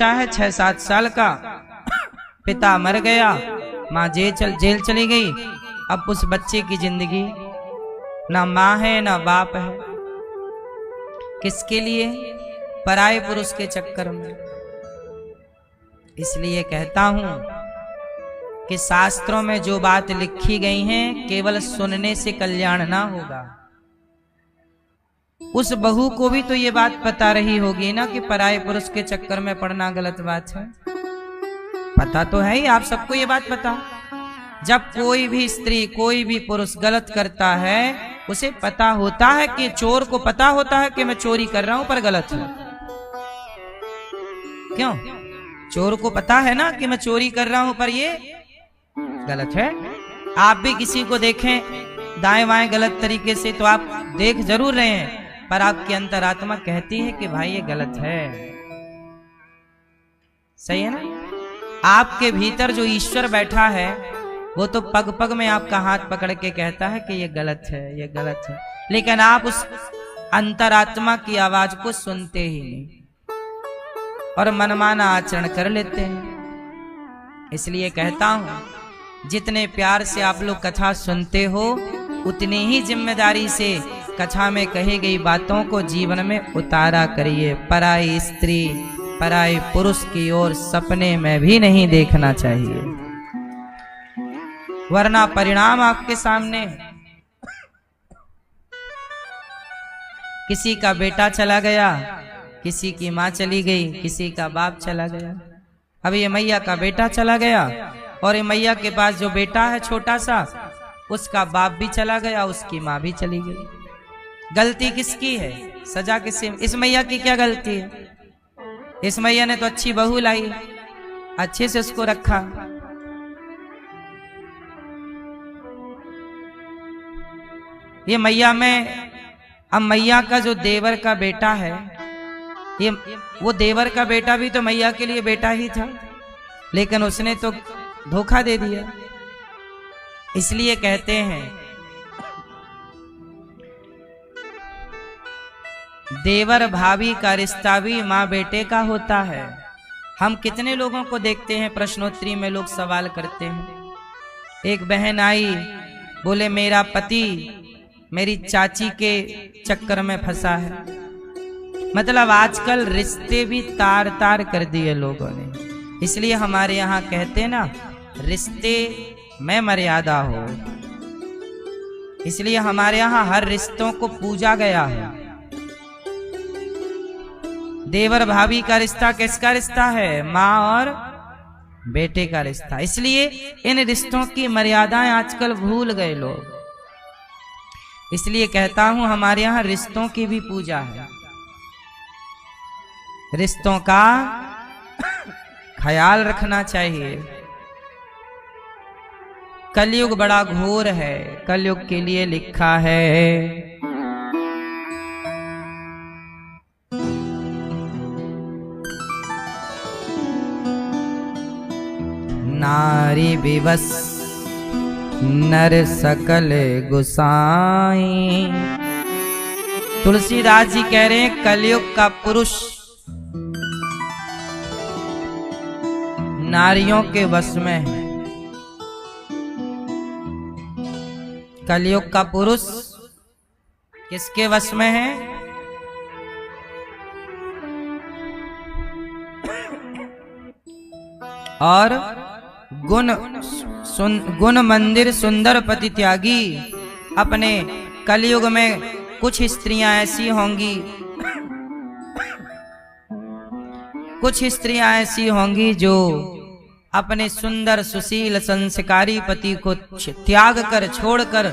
बच्चा है 6-7 साल का, पिता मर गया, माँ जेल चली गई। अब उस बच्चे की जिंदगी ना माँ है ना बाप है। किसके लिए? पराये पुरुष के चक्कर में। इसलिए कहता हूं कि शास्त्रों में जो बात लिखी गई है केवल सुनने से कल्याण ना होगा। उस बहू को भी तो ये बात पता रही होगी ना कि पराये पुरुष के चक्कर में पड़ना गलत बात है। पता तो है ही, आप सबको ये बात पता। जब कोई भी स्त्री कोई भी पुरुष गलत करता है उसे पता होता है कि चोर को पता होता है कि मैं चोरी कर रहा हूं पर गलत है। क्यों? चोर को पता है ना कि मैं चोरी कर रहा हूं पर ये गलत है। आप भी किसी को देखें दाएं बाएं गलत तरीके से तो आप देख जरूर रहे हैं, पर आपकी अंतरात्मा कहती है कि भाई ये गलत है। सही है ना? आपके भीतर जो ईश्वर बैठा है वो तो पग पग में आपका हाथ पकड़ के कहता है कि ये गलत है, ये गलत है, लेकिन आप उस अंतरात्मा की आवाज को सुनते ही नहीं और मनमाना आचरण कर लेते हैं। इसलिए कहता हूं जितने प्यार से आप लोग कथा सुनते हो उतनी ही जिम्मेदारी से कथा में कही गई बातों को जीवन में उतारा करिए। पराई स्त्री पराई पुरुष की ओर सपने में भी नहीं देखना चाहिए, वरना परिणाम आपके सामने है। किसी का बेटा चला गया, किसी की माँ चली गई, किसी का बाप चला गया। अब ये मैया का बेटा चला गया और ये मैया के पास जो बेटा है छोटा सा, उसका बाप भी चला गया, उसकी माँ भी चली गई। गलती किसकी है? सजा किसकी? इस मैया की क्या गलती है? इस मैया ने तो अच्छी बहू लाई, अच्छे से उसको रखा। ये मैया में अब मैया का जो देवर का बेटा है, ये वो देवर का बेटा भी तो मैया के लिए बेटा ही था, लेकिन उसने तो धोखा दे दिया। इसलिए कहते हैं देवर भाभी का रिश्ता भी माँ बेटे का होता है। हम कितने लोगों को देखते हैं प्रश्नोत्तरी में लोग सवाल करते हैं। एक बहन आई, बोले मेरा पति मेरी चाची के चक्कर में फंसा है। मतलब आजकल रिश्ते भी तार तार कर दिए लोगों ने। इसलिए हमारे यहाँ कहते हैं ना, रिश्ते में मर्यादा हो। इसलिए हमारे यहाँ हर रिश्तों को पूजा गया है। देवर भाभी का रिश्ता किसका रिश्ता है? माँ और बेटे का रिश्ता। इसलिए इन रिश्तों की मर्यादाएं आजकल भूल गए लोग। इसलिए कहता हूं हमारे यहाँ रिश्तों की भी पूजा है। रिश्तों का ख्याल रखना चाहिए। कलयुग बड़ा घोर है, कलयुग के लिए लिखा है नारी विवश नर सकल गुसाई। तुलसीदास जी कह रहे हैं कलयुग का पुरुष नारियों के वश में है। कलयुग का पुरुष किसके वश में है? और गुण मंदिर सुंदर पति त्यागी। अपने कलयुग में कुछ स्त्रियां ऐसी होंगी, कुछ स्त्रियां ऐसी होंगी जो अपने सुंदर सुशील संस्कारी पति को त्याग कर छोड़कर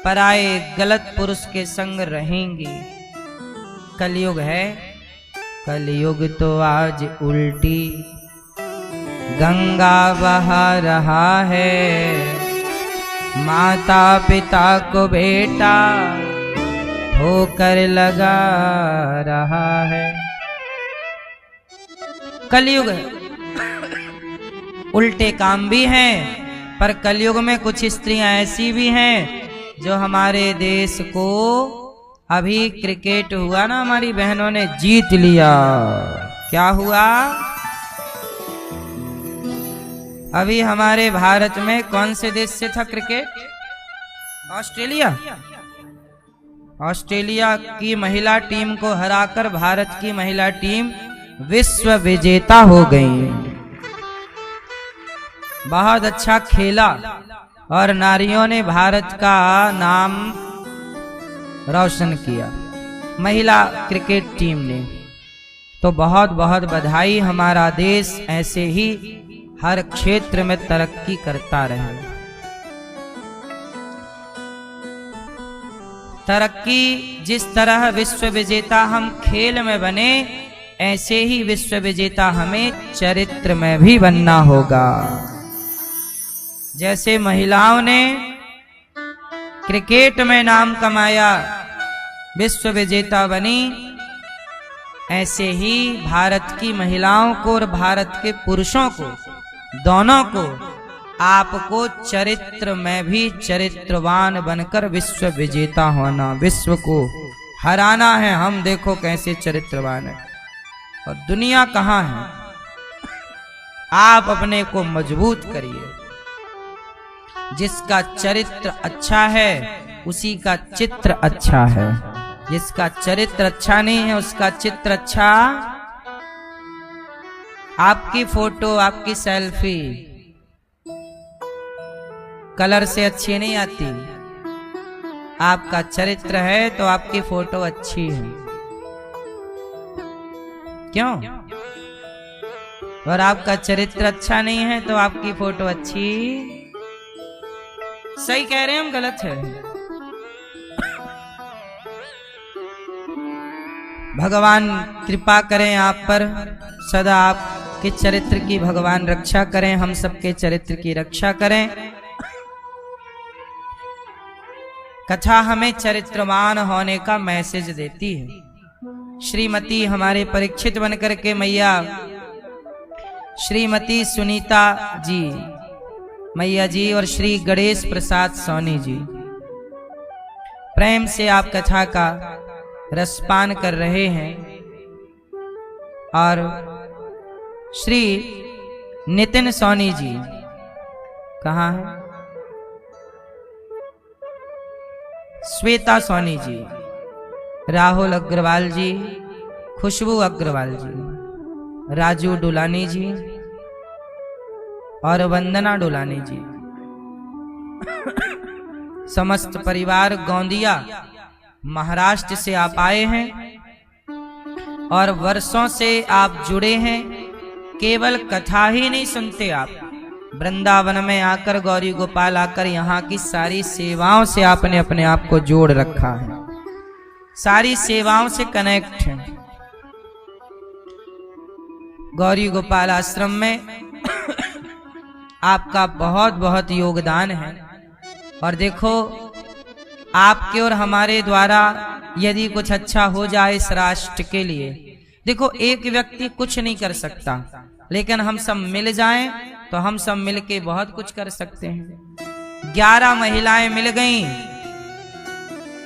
पराये गलत पुरुष के संग रहेंगी। कलयुग है। कलयुग तो आज उल्टी गंगा बहा रहा है। माता पिता को बेटा ठोकर लगा रहा है। कलयुग है। उल्टे काम भी हैं, पर कलयुग में कुछ स्त्रियां ऐसी भी हैं जो हमारे देश को, अभी क्रिकेट हुआ ना, हमारी बहनों ने जीत लिया। क्या हुआ? अभी हमारे भारत में कौन से देश से था क्रिकेट? ऑस्ट्रेलिया। ऑस्ट्रेलिया की महिला टीम को हराकर भारत की महिला टीम विश्व विजेता हो गई। बहुत अच्छा खेला और नारियों ने भारत का नाम रोशन किया, महिला क्रिकेट टीम ने। तो बहुत बहुत बधाई। हमारा देश ऐसे ही हर क्षेत्र में तरक्की करता रहे। तरक्की जिस तरह विश्व विजेता हम खेल में बने, ऐसे ही विश्व विजेता हमें चरित्र में भी बनना होगा। जैसे महिलाओं ने क्रिकेट में नाम कमाया, विश्व विजेता बनी, ऐसे ही भारत की महिलाओं को और भारत के पुरुषों को, दोनों को, आपको चरित्र में भी चरित्रवान बनकर विश्व विजेता होना, विश्व को हराना है। हम देखो कैसे चरित्रवान है और दुनिया कहाँ है। आप अपने को मजबूत करिए। जिसका चरित्र अच्छा है उसी का चित्र अच्छा है, जिसका चरित्र अच्छा नहीं है उसका चित्र अच्छा। आपकी फोटो, आपकी सेल्फी कलर से अच्छी नहीं आती। आपका चरित्र है तो आपकी फोटो अच्छी है। क्यों? और आपका चरित्र अच्छा नहीं है तो आपकी फोटो अच्छी। सही कह रहे हैं हम, गलत है? भगवान कृपा करें आप पर, सदा आपके चरित्र की भगवान रक्षा करें, हम सबके चरित्र की रक्षा करें। कथा हमें चरित्रवान होने का मैसेज देती है। श्रीमती हमारे परीक्षित बनकर के मैया, श्रीमती सुनीता जी मैया जी और श्री गणेश प्रसाद सोनी जी प्रेम से आप कथा का रसपान कर रहे हैं। और श्री नितिन सोनी जी कहाँ है? श्वेता सोनी जी, राहुल अग्रवाल जी, खुशबू अग्रवाल जी, राजू डुलानी जी और वंदना डुलानी जी, समस्त परिवार गोंदिया महाराष्ट्र से आप आए हैं और वर्षों से आप जुड़े हैं। केवल कथा ही नहीं सुनते, आप वृंदावन में आकर, गौरी गोपाल आकर यहाँ की सारी सेवाओं से आपने अपने आप को जोड़ रखा है, सारी सेवाओं से कनेक्ट हैं। गौरी गोपाल आश्रम में आपका बहुत बहुत योगदान है। और देखो, आपके और हमारे द्वारा यदि कुछ अच्छा हो जाए इस राष्ट्र के लिए, देखो एक व्यक्ति कुछ नहीं कर सकता, लेकिन हम सब मिल जाएं तो हम सब मिलके बहुत कुछ कर सकते हैं। 11 महिलाएं मिल गईं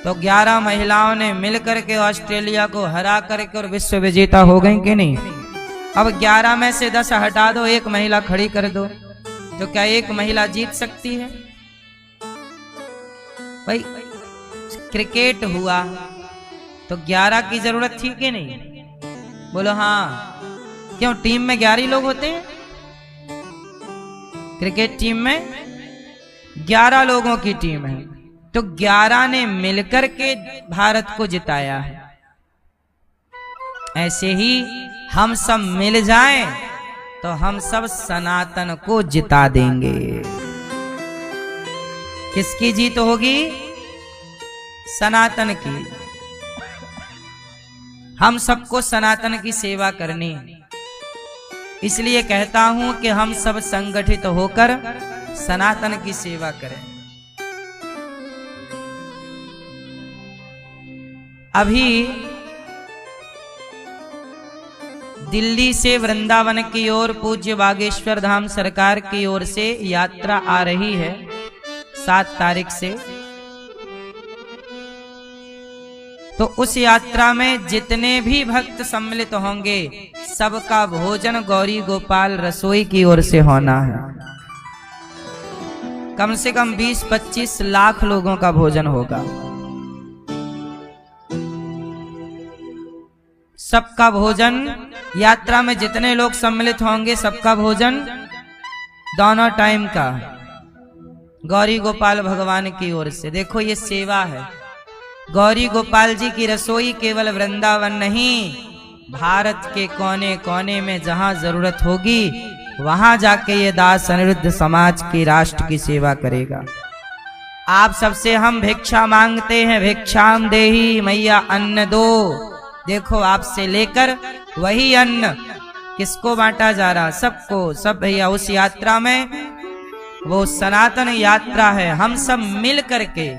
तो 11 महिलाओं ने मिल करके ऑस्ट्रेलिया को हरा करके और विश्व विजेता हो गई कि नहीं? अब 11 में से 10 हटा दो, एक महिला खड़ी कर दो, तो क्या एक महिला जीत सकती है? भाई क्रिकेट हुआ तो 11 की जरूरत थी कि नहीं? बोलो हाँ। क्यों? टीम में 11 लोग होते हैं। क्रिकेट टीम में 11 लोगों की टीम है, तो 11 ने मिलकर के भारत को जिताया है। ऐसे ही हम सब मिल जाएं तो हम सब सनातन को जिता देंगे। किसकी जीत होगी? सनातन की। हम सबको सनातन की सेवा करनी है। इसलिए कहता हूं कि हम सब संगठित होकर सनातन की सेवा करें। अभी दिल्ली से वृंदावन की ओर पूज्य बागेश्वर धाम सरकार की ओर से यात्रा आ रही है 7 तारीख से। तो उस यात्रा में जितने भी भक्त सम्मिलित होंगे, सबका भोजन गौरी गोपाल रसोई की ओर से होना है। कम से कम 20-25 लाख लोगों का भोजन होगा। सबका भोजन, यात्रा में जितने लोग सम्मिलित होंगे सबका भोजन दोनों टाइम का गौरी गोपाल भगवान की ओर से। देखो ये सेवा है। गौरी गोपाल जी की रसोई केवल वृंदावन नहीं, भारत के कोने कोने में जहां जरूरत होगी वहां जाके ये दास अनिरुद्ध समाज की, राष्ट्र की सेवा करेगा। आप सबसे हम भिक्षा मांगते हैं, भिक्षाम देही मैया अन्न दो। देखो आपसे लेकर वही अन्न किसको बांटा जा रहा? सबको। सब भैया उस यात्रा में, वो सनातन यात्रा है, हम सब मिल करके,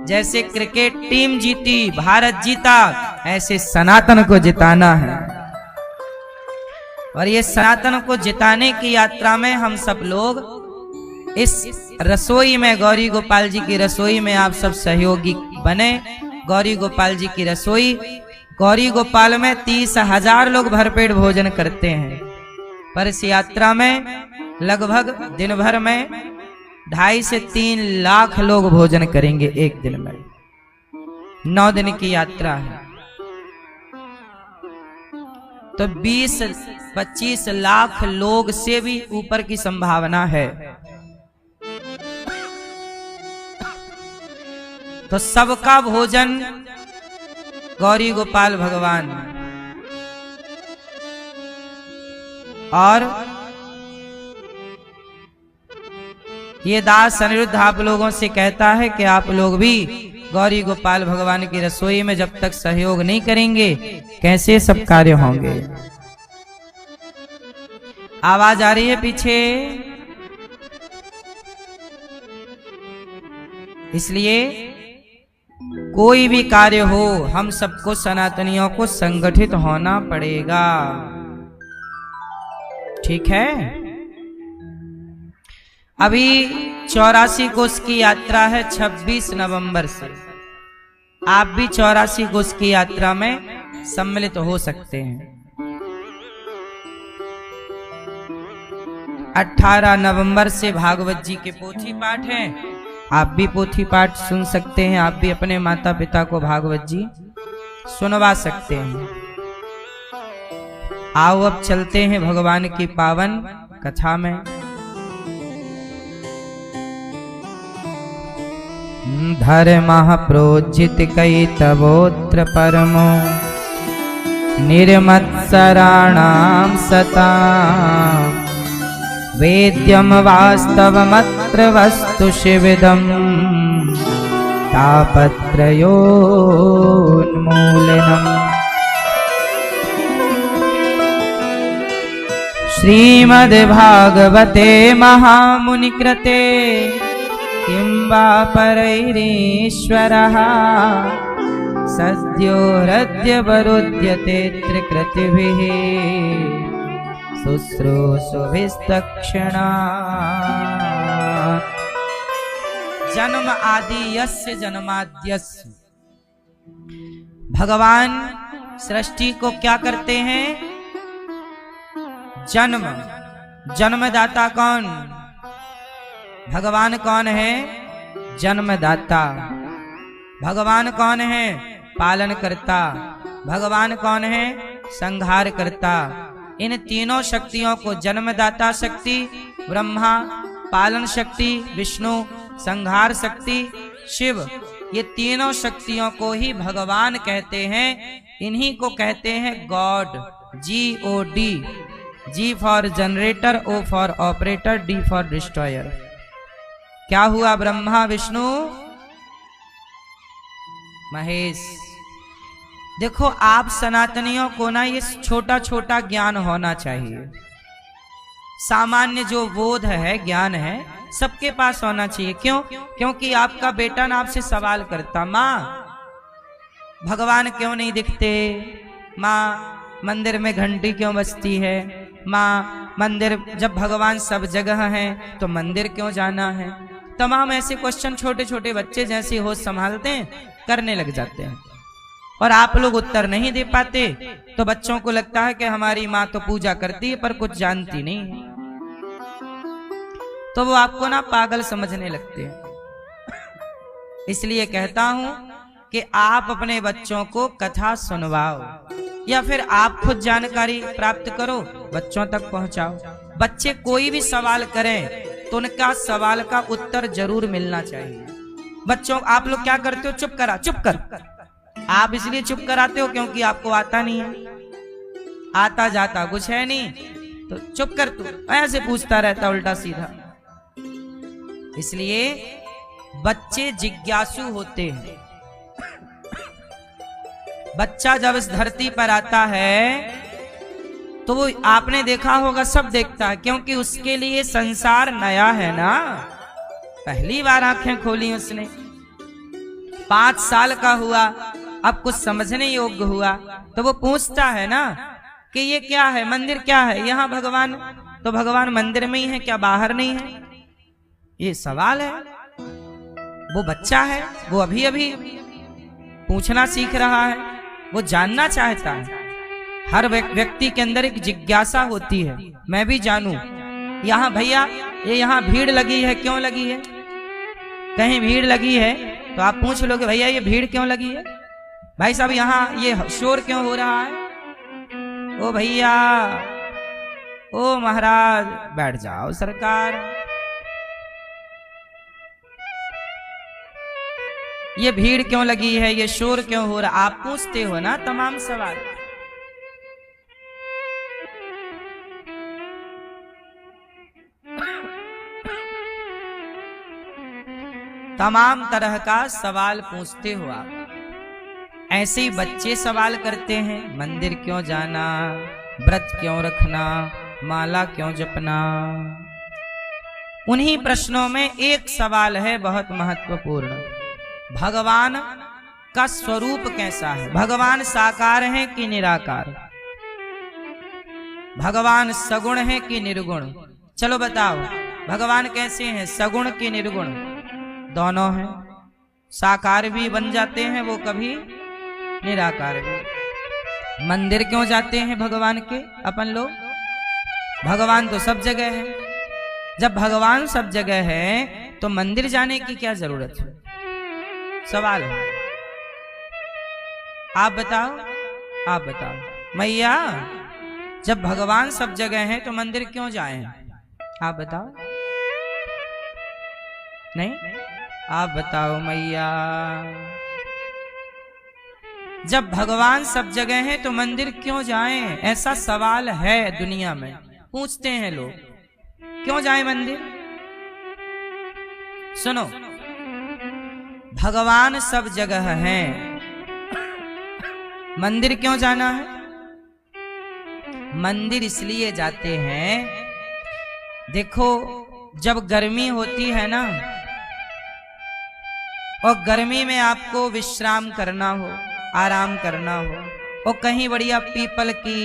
जैसे क्रिकेट टीम जीती, भारत जीता, ऐसे सनातन को जिताना है। और ये सनातन को जिताने की यात्रा में हम सब लोग इस रसोई में, गौरी गोपाल जी की रसोई में आप सब सहयोगी बने। गौरी गोपाल जी की रसोई, गौरी गोपाल में 30,000 लोग भरपेट भोजन करते हैं, पर इस यात्रा में लगभग दिन भर में 2.5 से 3 लाख लोग भोजन करेंगे एक दिन में। 9 दिन की यात्रा है, तो 20-25 लाख लोग से भी ऊपर की संभावना है। तो सबका भोजन गौरी गोपाल भगवान। और ये दास अनिरुद्ध आप लोगों से कहता है कि आप लोग भी गौरी गोपाल भगवान की रसोई में जब तक सहयोग नहीं करेंगे कैसे सब कार्य होंगे। आवाज आ रही है पीछे, इसलिए कोई भी कार्य हो हम सबको सनातनियों को संगठित होना पड़ेगा, ठीक है। अभी 84 कोस की यात्रा है 26 नवंबर से। आप भी 84 कोस की यात्रा में सम्मिलित हो सकते हैं। 18 नवंबर से भागवत जी के पोथी पाठ हैं, आप भी पोथी पाठ सुन सकते हैं। आप भी अपने माता पिता को भागवत जी सुनवा सकते हैं। आओ अब चलते हैं भगवान की पावन कथा में। धर्मः प्रोज्झित कैतवोऽत्र परमो निर्मत्सराणां सताम् वेद्यं वास्तवमत्र वस्तु शिविदं तापत्रयोन्मूलनम्। श्रीमद्भागवते महामुनिकृते किं वा परैरीश्वरः सद्यो हृद्यवरुध्यते त्रिकृतिभिः शुश्रूषुभिस्तक्षणा। जन्म आदि यस्य जन्माद्यस्य। भगवान सृष्टि को क्या करते हैं? जन्म। जन्मदाता कौन? भगवान कौन है? जन्मदाता। भगवान कौन है? पालन करता। भगवान कौन है? संहार करता। इन तीनों शक्तियों को, जन्मदाता शक्ति ब्रह्मा, पालन शक्ति विष्णु, संहार शक्ति शिव, ये तीनों शक्तियों को ही भगवान कहते हैं। इन्हीं को कहते हैं God. GOD। G for generator, O for operator, D for destroyer. क्या हुआ? ब्रह्मा विष्णु महेश। देखो आप सनातनियों को ना ये छोटा छोटा ज्ञान होना चाहिए। सामान्य जो बोध है, ज्ञान है, सबके पास होना चाहिए। क्यों? क्योंकि आपका बेटा ना आपसे सवाल करता, माँ भगवान क्यों नहीं दिखते? माँ मंदिर में घंटी क्यों बजती है? माँ मंदिर, जब भगवान सब जगह हैं तो मंदिर क्यों जाना है? तमाम ऐसे क्वेश्चन छोटे छोटे बच्चे जैसे होश संभालते हैं करने लग जाते हैं, और आप लोग उत्तर नहीं दे पाते तो बच्चों को लगता है कि हमारी माँ तो पूजा करती है पर कुछ जानती नहीं है। तो वो आपको ना पागल समझने लगते हैं। इसलिए कहता हूं कि आप अपने बच्चों को कथा सुनवाओ या फिर आप खुद जानकारी प्राप्त करो, बच्चों तक पहुंचाओ। बच्चे कोई भी सवाल करें तो उनका सवाल का उत्तर जरूर मिलना चाहिए। बच्चों आप लोग क्या करते हो, चुप कर। आप इसलिए चुप कराते हो क्योंकि आपको आता नहीं है, आता जाता कुछ है नहीं, तो चुप कर तू, ऐसे पूछता रहता उल्टा सीधा। इसलिए बच्चे जिज्ञासु होते हैं। बच्चा जब इस धरती पर आता है तो वो आपने देखा होगा, सब देखता है, क्योंकि उसके लिए संसार नया है ना। पहली बार आंखें खोली उसने, 5 साल का हुआ, अब कुछ समझने योग्य हुआ, तो वो पूछता है ना कि ये क्या है, मंदिर क्या है, यहाँ भगवान, तो भगवान मंदिर में ही है क्या, बाहर नहीं है? ये सवाल है। वो बच्चा है, वो अभी अभी पूछना सीख रहा है, वो जानना चाहता है। हर व्यक्ति के अंदर एक जिज्ञासा होती है, मैं भी जानूं। यहाँ भैया ये यहाँ भीड़ लगी है, क्यों लगी है? कहीं भीड़ लगी है तो आप पूछ लो कि भैया ये भीड़ क्यों लगी है? भाई साहब यहाँ ये शोर क्यों हो रहा है? ओ भैया, ओ महाराज, बैठ जाओ सरकार, ये भीड़ क्यों लगी है, ये शोर क्यों हो रहा? आप पूछते हो ना तमाम सवाल। तमाम तरह का सवाल पूछते हो आप। ऐसे ही बच्चे सवाल करते हैं, मंदिर क्यों जाना, व्रत क्यों रखना, माला क्यों जपना। उन्हीं प्रश्नों में एक सवाल है बहुत महत्वपूर्ण, भगवान का स्वरूप कैसा है? भगवान साकार है कि निराकार? भगवान सगुण है कि निर्गुण? चलो बताओ, भगवान कैसे हैं, सगुण कि निर्गुण? दोनों हैं, साकार भी बन जाते हैं वो, कभी निराकार भी। मंदिर क्यों जाते हैं भगवान के अपन लोग? भगवान तो सब जगह है। जब भगवान सब जगह है तो मंदिर जाने की क्या जरूरत है? सवाल है। आप बताओ मैया, जब भगवान सब जगह है तो मंदिर क्यों जाएं? आप बताओ। नहीं, आप बताओ मैया, जब भगवान सब जगह है तो मंदिर क्यों जाएं? ऐसा सवाल है दुनिया में, पूछते हैं लोग, क्यों जाएं मंदिर? सुनो, भगवान सब जगह हैं, मंदिर क्यों जाना है? मंदिर इसलिए जाते हैं, देखो जब गर्मी होती है ना, और गर्मी में आपको विश्राम करना हो, आराम करना हो, और कहीं बढ़िया पीपल की,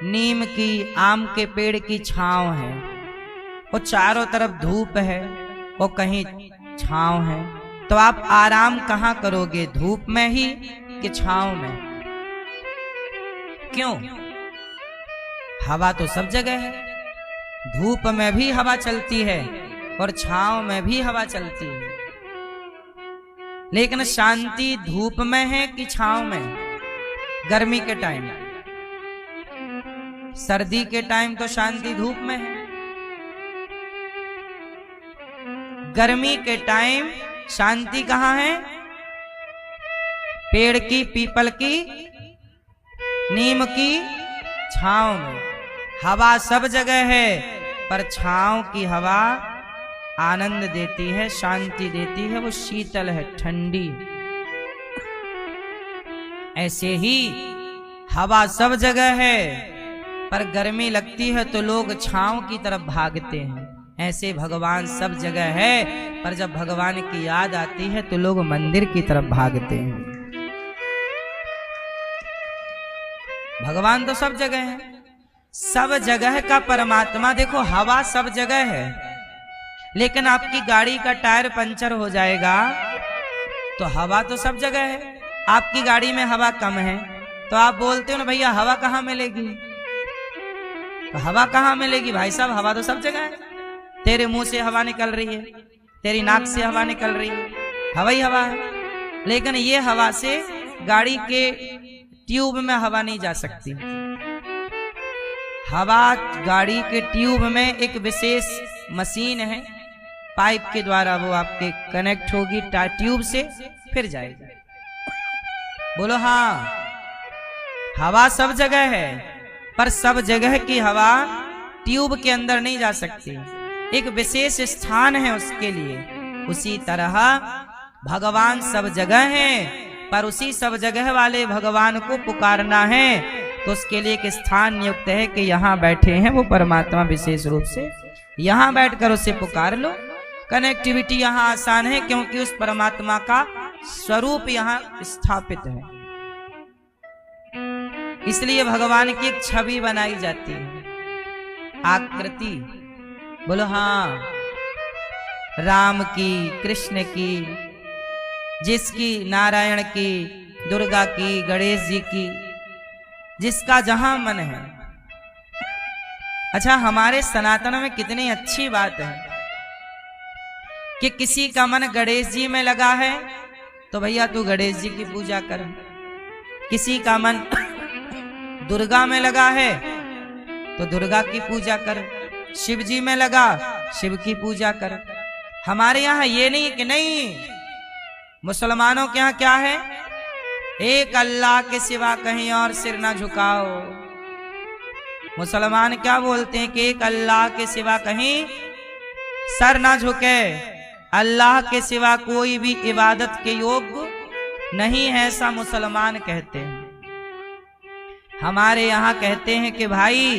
नीम की, आम के पेड़ की छांव है, और चारों तरफ धूप है और कहीं छांव है, तो आप आराम कहाँ करोगे, धूप में ही कि छांव में? क्यों? हवा तो सब जगह है, धूप में भी हवा चलती है और छांव में भी हवा चलती है, लेकिन शांति धूप में है कि छांव में? गर्मी के टाइम, सर्दी के टाइम तो शांति धूप में है, गर्मी के टाइम शांति कहाँ है? पेड़ की, पीपल की, नीम की छांव में। हवा सब जगह है, पर छांव की हवा आनंद देती है, शांति देती है, वो शीतल है, ठंडी। ऐसे ही हवा सब जगह है, पर गर्मी लगती है तो लोग छांव की तरफ भागते हैं। ऐसे भगवान सब जगह है, पर जब भगवान की याद आती है तो लोग मंदिर की तरफ भागते हैं। भगवान तो सब जगह है, सब जगह का परमात्मा। देखो हवा सब जगह है, लेकिन आपकी गाड़ी का टायर पंचर हो जाएगा तो हवा तो सब जगह है। आपकी गाड़ी में हवा कम है तो आप बोलते हो ना भैया हवा कहाँ मिलेगी, तो हवा कहाँ मिलेगी भाई साहब, हवा तो सब जगह है। तेरे मुंह से हवा निकल रही है, तेरी नाक से हवा निकल रही है, हवा ही हवा है। लेकिन ये हवा से गाड़ी के ट्यूब में हवा नहीं जा सकती। हवा गाड़ी के ट्यूब में एक विशेष मशीन है, पाइप के द्वारा वो आपके कनेक्ट होगी ट्यूब से, फिर जाएगी। बोलो हाँ, हवा सब जगह है, पर सब जगह की हवा ट्यूब के अंदर नहीं जा सकती, एक विशेष स्थान है उसके लिए। उसी तरह भगवान सब जगह हैं, पर उसी सब जगह वाले भगवान को पुकारना है तो उसके लिए एक स्थान नियुक्त है कि यहाँ बैठे हैं वो परमात्मा, विशेष रूप से यहाँ बैठकर उसे पुकार लो। कनेक्टिविटी यहाँ आसान है क्योंकि उस परमात्मा का स्वरूप यहाँ स्थापित है, इसलिए भगवान की एक छवि बनाई जाती है, आकृति। बोलो हाँ, राम की, कृष्ण की, जिसकी, नारायण की, दुर्गा की, गणेश जी की, जिसका जहां मन है। अच्छा, हमारे सनातन में कितनी अच्छी बात है कि किसी का मन गणेश जी में लगा है तो भैया तू गणेश जी की पूजा कर, किसी का मन दुर्गा में लगा है तो दुर्गा की पूजा कर, शिव जी में लगा शिव की पूजा कर। हमारे यहाँ ये नहीं कि नहीं, मुसलमानों के यहाँ क्या है, एक अल्लाह के सिवा कहीं और सिर ना झुकाओ। मुसलमान क्या बोलते हैं कि एक अल्लाह के सिवा कहीं सर ना झुके, अल्लाह के सिवा कोई भी इबादत के योग्य नहीं है, ऐसा मुसलमान कहते हैं। हमारे यहाँ कहते हैं कि भाई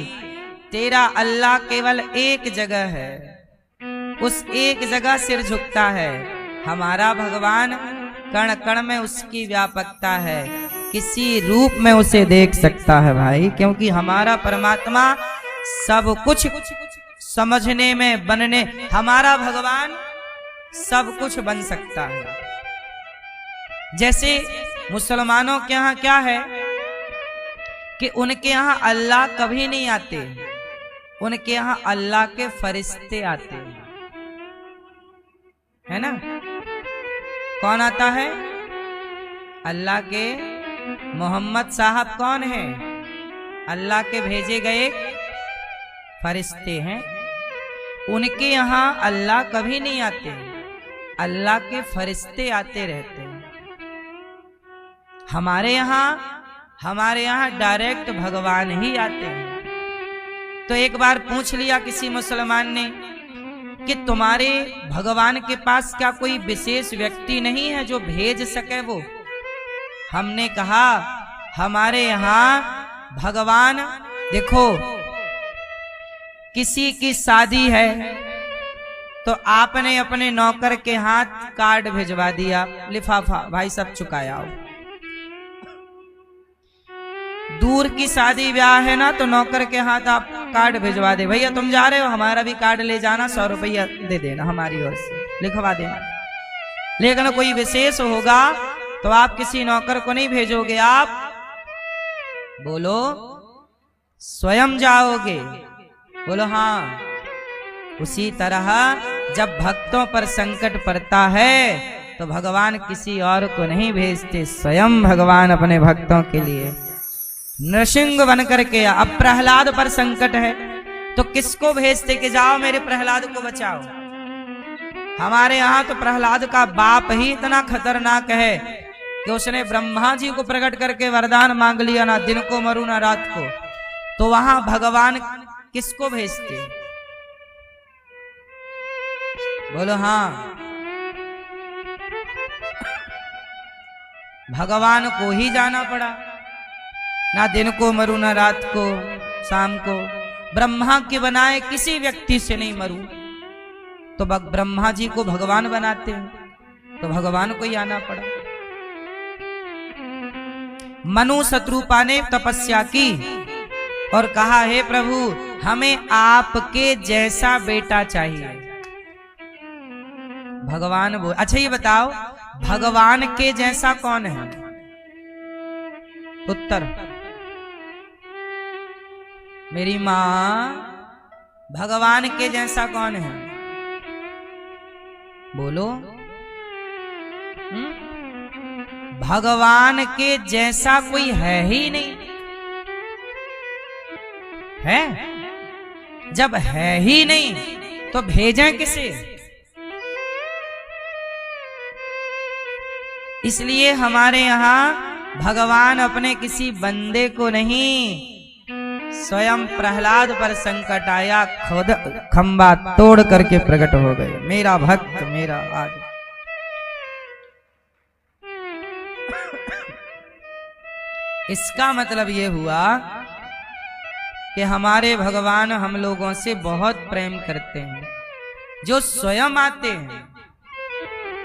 तेरा अल्लाह केवल एक जगह है, उस एक जगह सिर झुकता है। हमारा भगवान कण कण में उसकी व्यापकता है, किसी रूप में उसे देख सकता है भाई, क्योंकि हमारा परमात्मा सब कुछ समझने में, बनने, हमारा भगवान सब कुछ बन सकता है। जैसे मुसलमानों के यहाँ क्या है कि उनके यहाँ अल्लाह कभी नहीं आते, उनके यहाँ अल्लाह के फरिश्ते आते हैं, है ना। कौन आता है? अल्लाह के मोहम्मद साहब कौन है? अल्लाह के भेजे गए फरिश्ते हैं। उनके यहाँ अल्लाह कभी नहीं आते, अल्लाह के फरिश्ते आते रहते हैं। हमारे यहाँ डायरेक्ट भगवान ही आते हैं। तो एक बार पूछ लिया किसी मुसलमान ने कि तुम्हारे भगवान के पास क्या कोई विशेष व्यक्ति नहीं है जो भेज सके वो? हमने कहा हमारे यहाँ भगवान, देखो किसी की शादी है तो आपने अपने नौकर के हाथ कार्ड भिजवा दिया, लिफाफा, भाई सब चुकाया हो। दूर की शादी ब्याह है ना तो नौकर के हाथ आप कार्ड भिजवा दे, भैया तुम जा रहे हो हमारा भी कार्ड ले जाना, 100 रुपया दे देना, हमारी ओर से लिखवा देना। लेकिन कोई विशेष होगा तो आप किसी नौकर को नहीं भेजोगे, आप बोलो स्वयं जाओगे। बोलो हाँ। उसी तरह जब भक्तों पर संकट पड़ता है तो भगवान किसी और को नहीं भेजते, स्वयं भगवान अपने भक्तों के लिए नृसिंह बनकर के। अब प्रहलाद पर संकट है तो किसको भेजते कि जाओ मेरे प्रहलाद को बचाओ? हमारे यहाँ तो प्रहलाद का बाप ही इतना खतरनाक है कि उसने ब्रह्मा जी को प्रकट करके वरदान मांग लिया, ना दिन को मरू ना रात को। तो वहां भगवान किसको भेजते? बोलो हाँ, भगवान को ही जाना पड़ा, ना दिन को मरू ना रात को, शाम को। ब्रह्मा के बनाए किसी व्यक्ति से नहीं मरू, तो ब्रह्मा जी को भगवान बनाते हैं तो भगवान को ही आना पड़ा। मनु शत्रुपा ने तपस्या की और कहा हे प्रभु हमें आपके जैसा बेटा चाहिए। भगवान बोल, अच्छा ये बताओ भगवान के जैसा कौन है? उत्तर, मेरी मां, भगवान के जैसा कौन है? बोलो। भगवान के जैसा कोई है ही नहीं। है? जब है ही नहीं तो भेजें किसे? इसलिए हमारे यहां भगवान अपने किसी बंदे को नहीं, स्वयं प्रहलाद पर संकट आया, खुद खंबा तोड़ करके प्रकट हो गए। मेरा भक्त मेरा आज। इसका मतलब यह हुआ कि हमारे भगवान हम लोगों से बहुत प्रेम करते हैं, जो स्वयं आते हैं।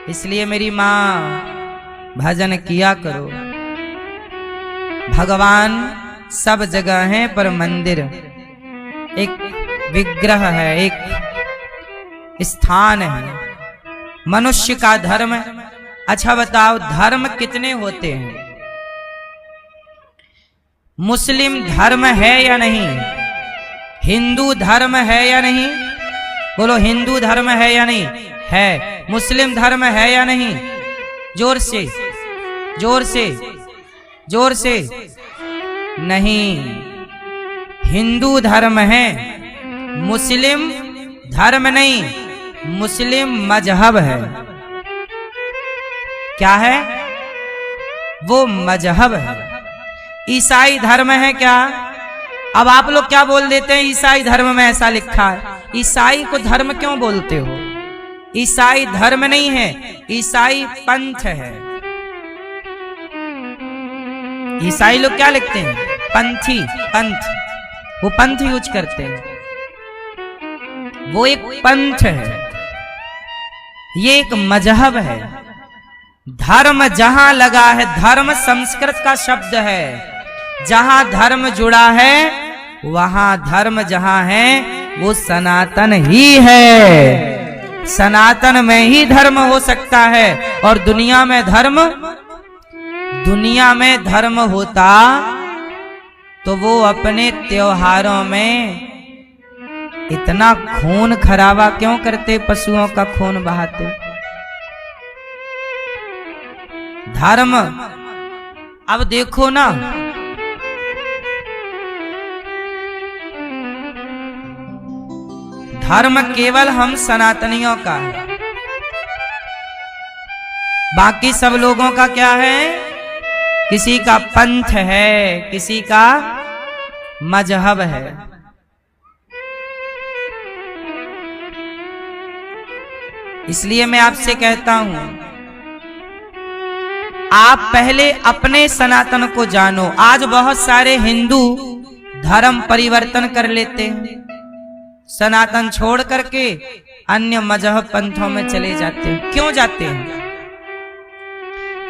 इसलिए मेरी मां, भजन किया करो। भगवान सब जगह है, पर मंदिर एक विग्रह है, एक स्थान है। मनुष्य का धर्म। अच्छा बताओ, धर्म कितने होते हैं? मुस्लिम धर्म है या नहीं? हिंदू धर्म है या नहीं? बोलो, हिंदू धर्म है या नहीं? है। मुस्लिम धर्म है या नहीं? जोर से, जोर से, जोर से। नहीं, हिंदू धर्म है, मुस्लिम धर्म नहीं, मुस्लिम मजहब है। क्या है? वो मजहब है। ईसाई धर्म है क्या? अब आप लोग क्या बोल देते हैं, ईसाई धर्म में ऐसा लिखा है। ईसाई को धर्म क्यों बोलते हो? ईसाई धर्म नहीं है, ईसाई पंथ है। ईसाई लोग क्या लिखते हैं? पंथी, पंथ। वो पंथ यूज करते हैं, वो एक पंथ है, ये एक मजहब है। धर्म जहां लगा है, धर्म संस्कृत का शब्द है, जहां धर्म जुड़ा है वहां धर्म जहां है वो सनातन ही है। सनातन में ही धर्म हो सकता है। और दुनिया में धर्म होता तो वो अपने त्योहारों में इतना खून खराबा क्यों करते? पशुओं का खून बहाते। धर्म, अब देखो ना, धर्म केवल हम सनातनियों का है, बाकी सब लोगों का क्या है? किसी का पंथ है, किसी का मजहब है। इसलिए मैं आपसे कहता हूं, आप पहले अपने सनातन को जानो। आज बहुत सारे हिंदू धर्म परिवर्तन कर लेते हैं, सनातन छोड़ करके अन्य मजहब पंथों में चले जाते हैं। क्यों जाते हैं?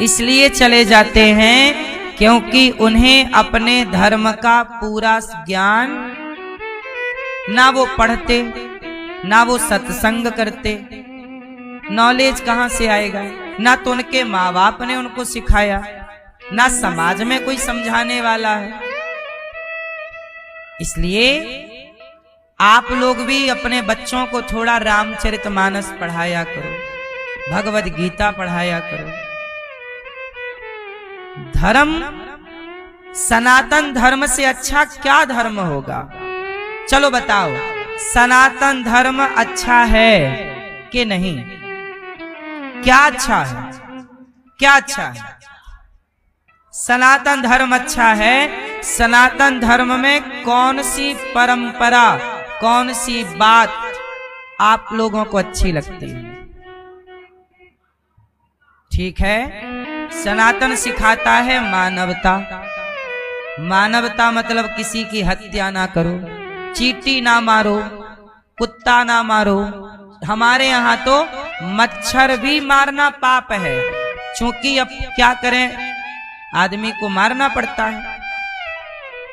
इसलिए चले जाते हैं क्योंकि उन्हें अपने धर्म का पूरा ज्ञान, ना वो पढ़ते, ना वो सत्संग करते। नॉलेज कहां से आएगा? ना तो उनके माँ बाप ने उनको सिखाया, ना समाज में कोई समझाने वाला है। इसलिए आप लोग भी अपने बच्चों को थोड़ा रामचरितमानस पढ़ाया करो, भगवद गीता पढ़ाया करो। धर्म, सनातन धर्म से अच्छा क्या धर्म होगा? चलो बताओ, सनातन धर्म अच्छा है कि नहीं? क्या अच्छा है? क्या अच्छा है? सनातन धर्म अच्छा है। सनातन धर्म में कौन सी परंपरा, कौन सी बात आप लोगों को अच्छी लगती है? ठीक है, सनातन सिखाता है मानवता। मानवता मतलब किसी की हत्या ना करो, चींटी ना मारो, कुत्ता ना मारो। हमारे यहाँ तो मच्छर भी मारना पाप है, क्योंकि अब क्या करें, आदमी को मारना पड़ता है,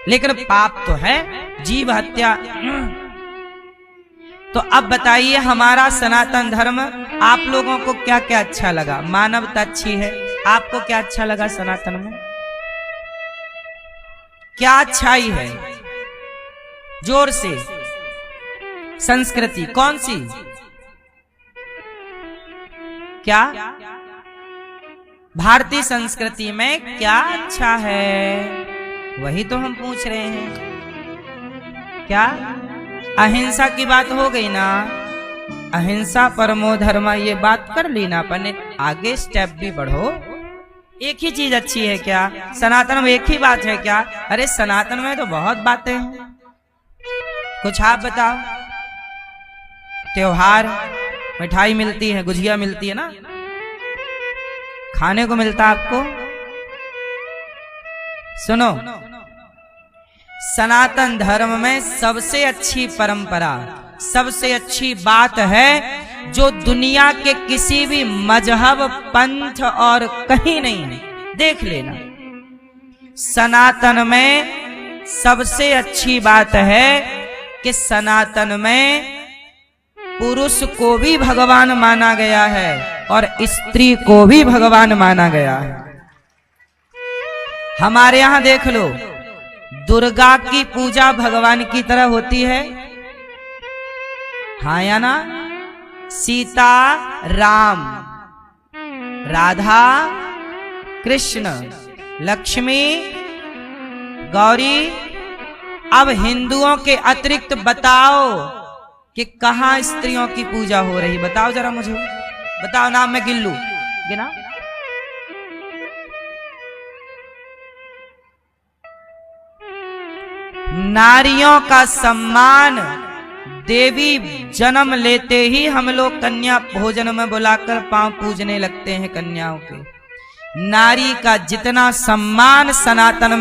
लेकिन पाप तो है, जीव हत्या। तो अब बताइए, हमारा सनातन धर्म आप लोगों को क्या क्या अच्छा लगा? मानवता अच्छी है। आपको क्या अच्छा लगा सनातन में? क्या अच्छाई है? जोर से। संस्कृति कौन सी? क्या भारतीय संस्कृति में क्या अच्छा है, वही तो हम पूछ रहे हैं। क्या अहिंसा की बात हो गई ना, अहिंसा परमो धर्म, ये बात कर ली ना अपन, आगे स्टेप भी बढ़ो। एक ही चीज अच्छी है क्या, सनातन में एक ही बात है क्या? अरे सनातन में तो बहुत बातें हैं, कुछ आप बताओ। त्योहार, मिठाई मिलती है, गुजिया मिलती है ना, खाने को मिलता आपको। सुनो, सनातन धर्म में सबसे अच्छी परंपरा, सबसे अच्छी बात है जो दुनिया के किसी भी मजहब, पंथ और कहीं नहीं है, देख लेना। सनातन में सबसे अच्छी बात है कि सनातन में पुरुष को भी भगवान माना गया है और स्त्री को भी भगवान माना गया है। हमारे यहां देख लो, दुर्गा की पूजा भगवान की तरह होती है, हाँ या ना? सीता राम, राधा कृष्ण, लक्ष्मी गौरी। अब हिंदुओं के अतिरिक्त बताओ कि कहां स्त्रियों की पूजा हो रही, बताओ जरा मुझे, बताओ, नाम मैं गिन लूं, गिना। नारियों का सम्मान, देवी जन्म लेते ही हम लोग कन्या भोजन में बुलाकर पांव पूजने लगते हैं कन्याओं के। नारी का जितना सम्मान सनातन